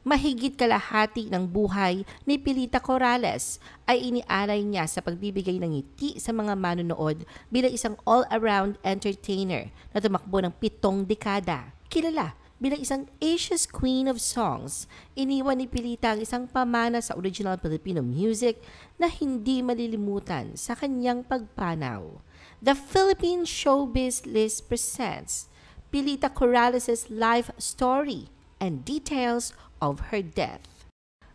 Mahigit kalahati ng buhay ni Pilita Corrales ay inialay niya sa pagbibigay ng ngiti sa mga manonood bilang isang all-around entertainer na tumakbo ng 7 dekada. Kilala bilang isang Asia's Queen of Songs, iniwan ni Pilita ang isang pamana sa original Filipino music na hindi malilimutan sa kanyang pagpanaw. The Philippine Showbiz List presents Pilita Corrales' life story and details of her death.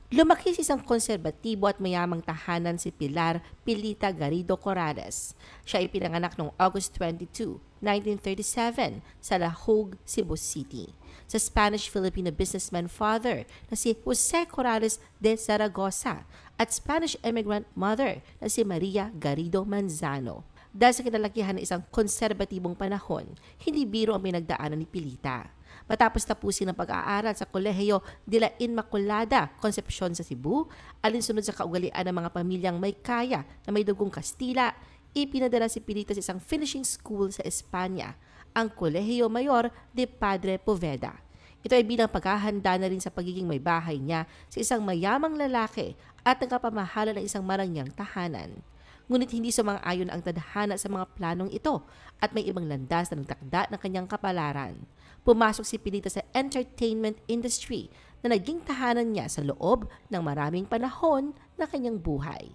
Lumaki sa isang konserbatibo at mayamang tahanan si Pilar Pilita Garrido Corrales. Siya ay pinanganak noong August 22, 1937 sa Lahug, Cebu City. Sa Spanish-Filipino businessman father na si Jose Corrales de Zaragoza at Spanish immigrant mother na si Maria Garrido Manzano. Dahil sa kinalakihan ng isang konserbatibong panahon, hindi biro ang pinagdaanan ni Pilita. Matapos tapusin ang pag-aaral sa Kolehiyo de la Inmaculada Concepcion sa Cebu, alinsunod sa kaugalian ng mga pamilyang may kaya na may dugong Kastila, ipinadala si Pilita sa isang finishing school sa Espanya, ang Colegio Mayor de Padre Poveda. Ito ay bilang paghahanda na rin sa pagiging may bahay niya sa isang mayamang lalaki at ang kapamahala ng isang marangyang tahanan. Ngunit hindi sumang-ayon ang tadhana sa mga planong ito at may ibang landas na nagtakda ng kanyang kapalaran. Pumasok si Pilita sa entertainment industry na naging tahanan niya sa loob ng maraming panahon na kanyang buhay.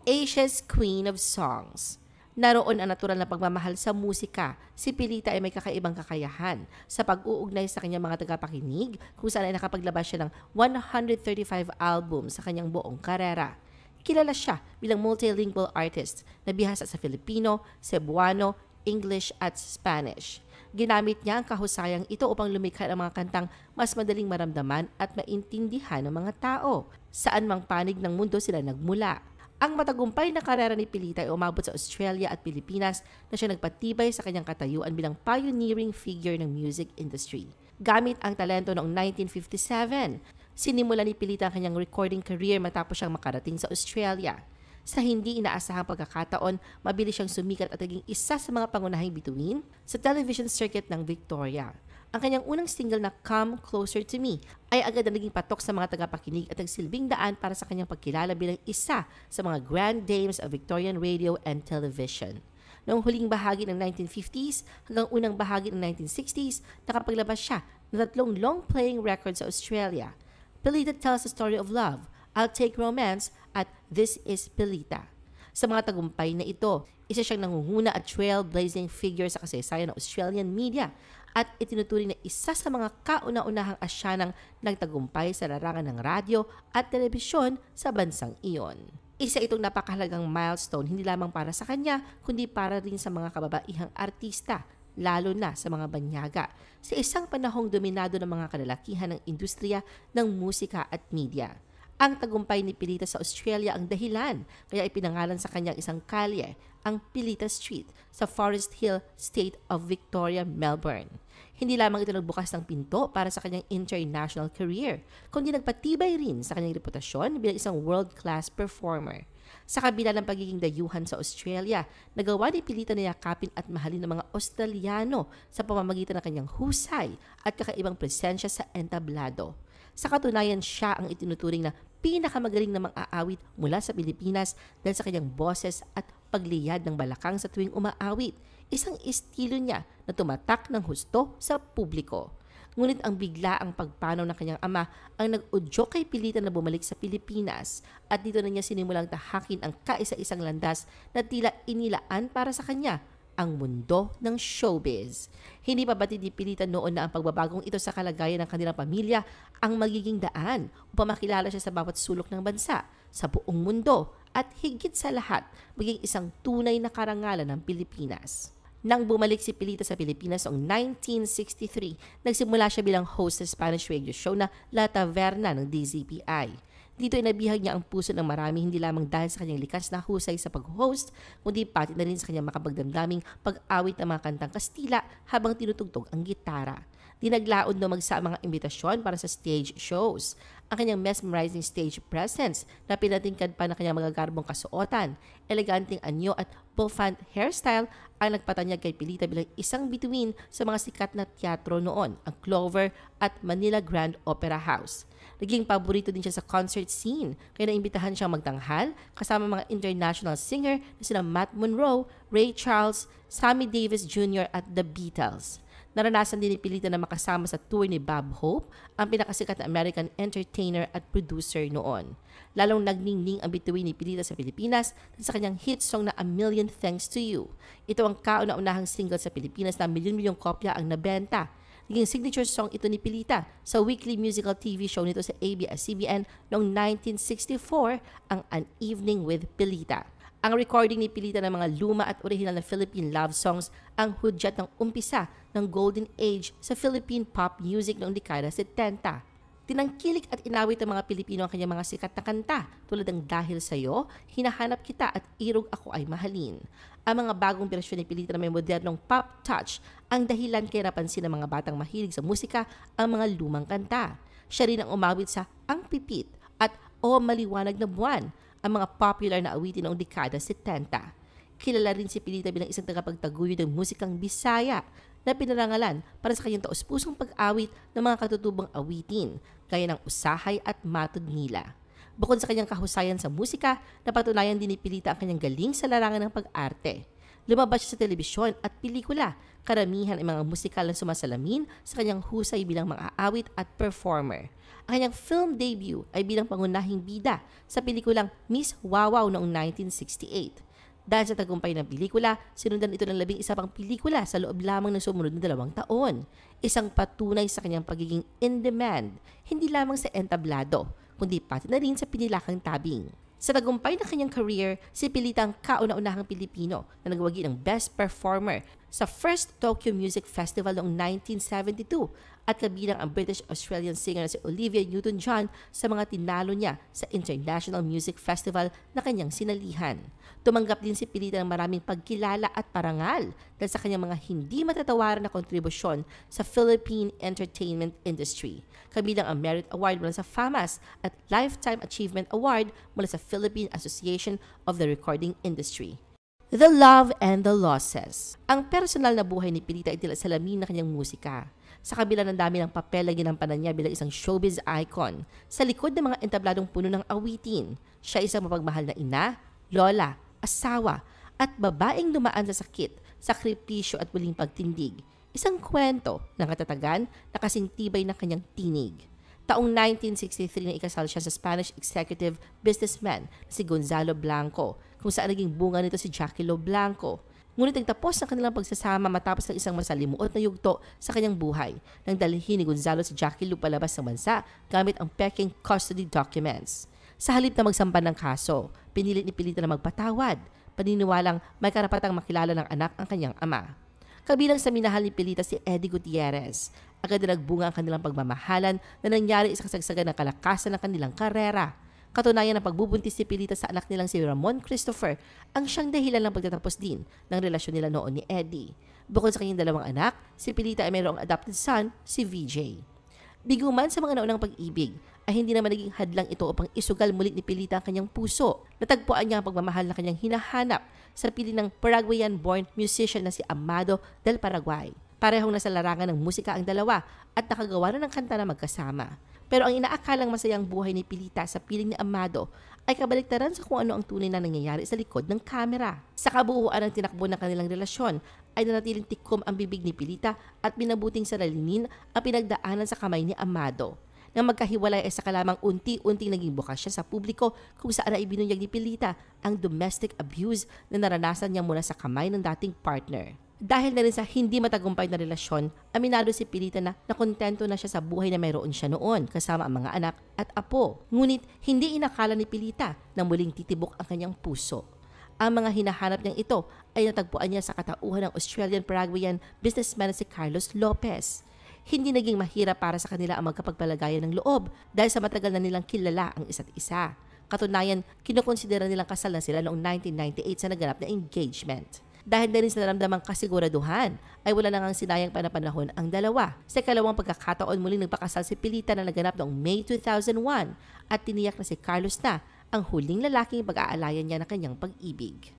Asia's Queen of Songs. Naroon ang natural na pagmamahal sa musika. Si Pilita ay may kakaibang kakayahan sa pag-uugnay sa kanyang mga tagapakinig kung saan ay nakapaglabas siya ng 135 albums sa kanyang buong karera. Kilala siya bilang multilingual artist na bihasa sa Filipino, Cebuano, English at Spanish. Ginamit niya ang kahusayang ito upang lumikha ng mga kantang mas madaling maramdaman at maintindihan ng mga tao. Saan mang panig ng mundo sila nagmula. Ang matagumpay na karera ni Pilita ay umabot sa Australia at Pilipinas na siya nagpatibay sa kanyang katayuan bilang pioneering figure ng music industry. Gamit ang talento noong 1957, sinimula ni Pilita ang kanyang recording career matapos siyang makarating sa Australia. Sa hindi inaasahang pagkakataon, mabilis siyang sumikat at naging isa sa mga pangunahing bituin sa television circuit ng Victoria. Ang kanyang unang single na Come Closer to Me ay agad na naging patok sa mga tagapakinig at nagsilbing daan para sa kanyang pagkilala bilang isa sa mga grand dames of Victorian radio and television. Noong huling bahagi ng 1950s hanggang unang bahagi ng 1960s, nakapaglabas siya ng 3 long-playing records sa Australia. Pilita Tells the Story of Love, I'll Take Romance, at This is Pilita. Sa mga tagumpay na ito, isa siyang nangunguna at trailblazing figure sa kasaysayan ng Australian media at itinuturing na isa sa mga kauna-unahang Asyanang nagtagumpay sa larangan ng radyo at telebisyon sa bansang iyon. Isa itong napakahalagang milestone hindi lamang para sa kanya kundi para rin sa mga kababaihang artista, lalo na sa mga banyaga, sa isang panahong dominado ng mga kalalakihan ng industriya ng musika at media. Ang tagumpay ni Pilita sa Australia ang dahilan kaya ipinangalan sa kanyang isang kalye, ang Pilita Street, sa Forest Hill, State of Victoria, Melbourne. Hindi lamang ito nagbukas ng pinto para sa kanyang international career, kundi nagpatibay rin sa kanyang reputasyon bilang isang world-class performer. Sa kabila ng pagiging dayuhan sa Australia, nagawa ni Pilita na yakapin at mahalin ng mga Australiano sa pamamagitan ng kanyang husay at kakaibang presensya sa entablado. Sa katunayan, siya ang itinuturing na pinakamagaling na mang-aawit mula sa Pilipinas dahil sa kanyang boses at pagliyad ng balakang sa tuwing umaawit, isang estilo niya na tumatak ng husto sa publiko. Ngunit ang biglaang pagpanaw ng kanyang ama ang nag-udyok kay Pilita na bumalik sa Pilipinas at dito na niya sinimulang tahakin ang kaisa-isang landas na tila inilaan para sa kanya, ang mundo ng showbiz. Hindi pa batid ni Pilita noon na ang pagbabagong ito sa kalagayan ng kanilang pamilya ang magiging daan upang makilala siya sa bawat sulok ng bansa, sa buong mundo at higit sa lahat maging isang tunay na karangalan ng Pilipinas. Nang bumalik si Pilita sa Pilipinas noong 1963, nagsimula siya bilang host sa Spanish radio show na La Taverna ng DZPI. Dito ay nabihag niya ang puso ng marami hindi lamang dahil sa kanyang likas na husay sa pag-host, kundi pati na rin sa kanyang makapagdamdaming pag-awit ng mga kantang Kastila habang tinutugtog ang gitara. Dinaglaon no magsa ang mga imbitasyon para sa stage shows. Ang kanyang mesmerizing stage presence na pinatingkad pa ng kanyang magagarbong kasuotan, eleganteng anyo at bouffant hairstyle ang nagpatanyag kay Pilita bilang isang bituin sa mga sikat na teatro noon, ang Clover at Manila Grand Opera House. Naging paborito din siya sa concert scene, kaya naimbitahan siyang magtanghal kasama mga international singer na sina Matt Monro, Ray Charles, Sammy Davis Jr. at The Beatles. Naranasan din ni Pilita na makasama sa tour ni Bob Hope, ang pinakasikat na American entertainer at producer noon. Lalong nagningning ang bituin ni Pilita sa Pilipinas sa kanyang hit song na A Million Thanks to You. Ito ang kauna-unahang single sa Pilipinas na milyon-milyong kopya ang nabenta. Naging signature song ito ni Pilita sa weekly musical TV show nito sa ABS-CBN noong 1964, ang An Evening with Pilita. Ang recording ni Pilita ng mga luma at orihinal na Philippine love songs ang hudyat ng umpisa ng golden age sa Philippine pop music noong dekada 70. Tinangkilik at inawit ng mga Pilipino ang kanyang mga sikat na kanta tulad ng Dahil Sa'yo, Hinahanap Kita at Irog Ako Ay Mahalin. Ang mga bagong bersyon ni Pilita na may modernong pop touch ang dahilan kaya napansin ng mga batang mahilig sa musika ang mga lumang kanta. Siya rin ang umawit sa Ang Pipit at O Maliwanag na Buwan, ang mga popular na awitin noong dekada 70. Kilala rin si Pilita bilang isang tagapagtaguyod ng musikang Bisaya na pinarangalan para sa kanyang taos-pusong pag-awit ng mga katutubong awitin, gaya ng Usahay at Matod Nila. Bukod sa kanyang kahusayan sa musika, napatunayan din ni Pilita ang kanyang galing sa larangan ng pag-arte. Lumabas siya sa telebisyon at pelikula, karamihan ay mga musikal na sumasalamin sa kanyang husay bilang mga aawit at performer. Ang kanyang film debut ay bilang pangunahing bida sa pelikulang Miss Wawaw noong 1968. Dahil sa tagumpay ng pelikula, sinundan ito ng 11 pang pelikula sa loob lamang ng sumunod na 2 taon. Isang patunay sa kanyang pagiging in-demand, hindi lamang sa entablado, kundi pati na rin sa pinilakang tabing. Sa tagumpay ng kanyang career, si Pilita ang kauna-unahang Pilipino na nagwagi ng Best Performer sa First Tokyo Music Festival noong 1972 at kabilang ang British-Australian singer na si Olivia Newton-John sa mga tinalo niya sa International Music Festival na kanyang sinalihan. Tumanggap din si Pilita ng maraming pagkilala at parangal dahil sa kanyang mga hindi matatawaran na kontribusyon sa Philippine entertainment industry. Kabilang ang Merit Award mula sa FAMAS at Lifetime Achievement Award mula sa Philippine Association of the Recording Industry. The Love and the Losses. Ang personal na buhay ni Pilita ay tila salamin na kanyang musika. Sa kabila ng dami ng papel na ginampanan niya bilang isang showbiz icon, sa likod ng mga entabladong puno ng awitin, siya isang mapagmahal na ina, lola, asawa, at babaeng dumaan sa sakit, sakripisyo at muling pagtindig. Isang kwento ng katatagan na kasing tibay ng kanyang tinig. Taong 1963 na ikasal siya sa Spanish executive businessman na si Gonzalo Blanco, kung saan naging bunga nito si Jackie Lo Blanco. Ngunit nagtapos ng kanilang pagsasama matapos ng isang masalimuot na yugto sa kanyang buhay nang dalhin ni Gonzalo si Jackie Lo palabas ng bansa gamit ang peking custody documents. Sa halip na magsampan ng kaso, pinilit ni Pilita na magpatawad, paniniwalang may karapatang makilala ng anak ang kanyang ama. Kabilang sa minahal ni Pilita si Eddie Gutierrez. Agad na nagbunga ang kanilang pagmamahalan na nangyari sa kasagsagan ng kalakasan ng kanilang karera. Katunayan ng pagbubuntis si Pilita sa anak nilang si Ramon Christopher ang siyang dahilan ng pagtatapos din ng relasyon nila noon ni Eddie. Bukod sa kanyang 2 anak, si Pilita ay mayroong adopted son, si VJ. Bigo man sa mga naunang pag-ibig, ay hindi naman naging hadlang ito upang isugal mulit ni Pilita ang kanyang puso. Natagpuan niya ang pagmamahal na kanyang hinahanap sa piling ng Paraguayan-born musician na si Amado del Paraguay. Parehong nasa larangan ng musika ang dalawa at nakagawa na ng kanta na magkasama. Pero ang inaakalang masayang buhay ni Pilita sa piling ni Amado ay kabaliktaran sa kung ano ang tunay na nangyayari sa likod ng kamera. Sa kabuuan ng tinakbo ng kanilang relasyon ay nanatiling tikom ang bibig ni Pilita at binabuting saralinin ang pinagdaanan sa kamay ni Amado. Nang magkahiwalay ay saka lamang unti-unting naging bukas siya sa publiko kung saan ay binunyag ni Pilita ang domestic abuse na naranasan niya mula sa kamay ng dating partner. Dahil na rin sa hindi matagumpay na relasyon, aminado si Pilita na nakontento na siya sa buhay na mayroon siya noon kasama ang mga anak at apo. Ngunit hindi inakala ni Pilita na muling titibok ang kanyang puso. Ang mga hinahanap niyang ito ay natagpuan niya sa katauhan ng Australian Paraguayan businessman na si Carlos Lopez. Hindi naging mahirap para sa kanila ang magkapagpalagayan ng loob dahil sa matagal na nilang kilala ang isa't isa. Katunayan, kinukonsidera nilang kasal na sila noong 1998 sa naganap na engagement. Dahil na rin sa naramdamang kasiguraduhan, ay wala na ngang sinayang panapanahon ang dalawa. Sa ikalawang pagkakataon muling nagpakasal si Pilita na naganap noong May 2001 at tiniyak na si Carlos na ang huling lalaking pag-aalayan niya ng kanyang pag-ibig.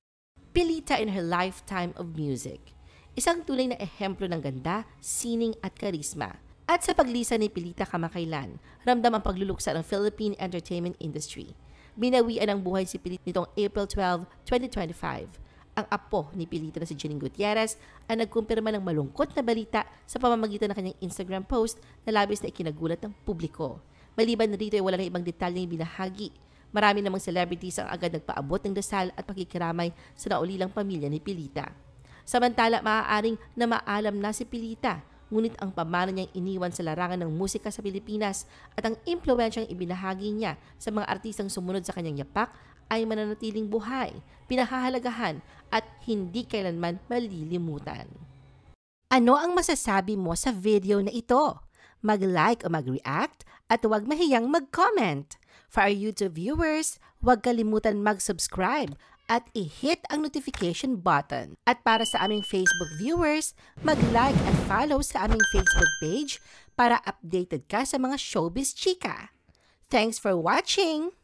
Pilita in her lifetime of music. Isang tunay na ehemplo ng ganda, sining at karisma. At sa paglisan ni Pilita kamakailan, ramdam ang pagluluksa ng Philippine entertainment industry. Binawian ng buhay si Pilita nitong April 12, 2025. Ang apo ni Pilita na si Jeline Gutierrez ang nagkumpirma ng malungkot na balita sa pamamagitan ng kanyang Instagram post na labis na ikinagulat ng publiko. Maliban na rito ay wala na ibang detalyeng binahagi. Marami namang celebrities ang agad nagpaabot ng dasal at pakikiramay sa naulilang pamilya ni Pilita. Samantala, maaaring na maalam na si Pilita, ngunit ang pamana niyang iniwan sa larangan ng musika sa Pilipinas at ang impluwensyang ibinahagi niya sa mga artistang sumunod sa kanyang yapak ay mananatiling buhay, pinahahalagahan at hindi kailanman malilimutan. Ano ang masasabi mo sa video na ito? Mag-like o mag-react at huwag mahiyang mag-comment. For our YouTube viewers, huwag kalimutan mag-subscribe at i-hit ang notification button. At para sa aming Facebook viewers, mag-like at follow sa aming Facebook page para updated ka sa mga showbiz chika. Thanks for watching!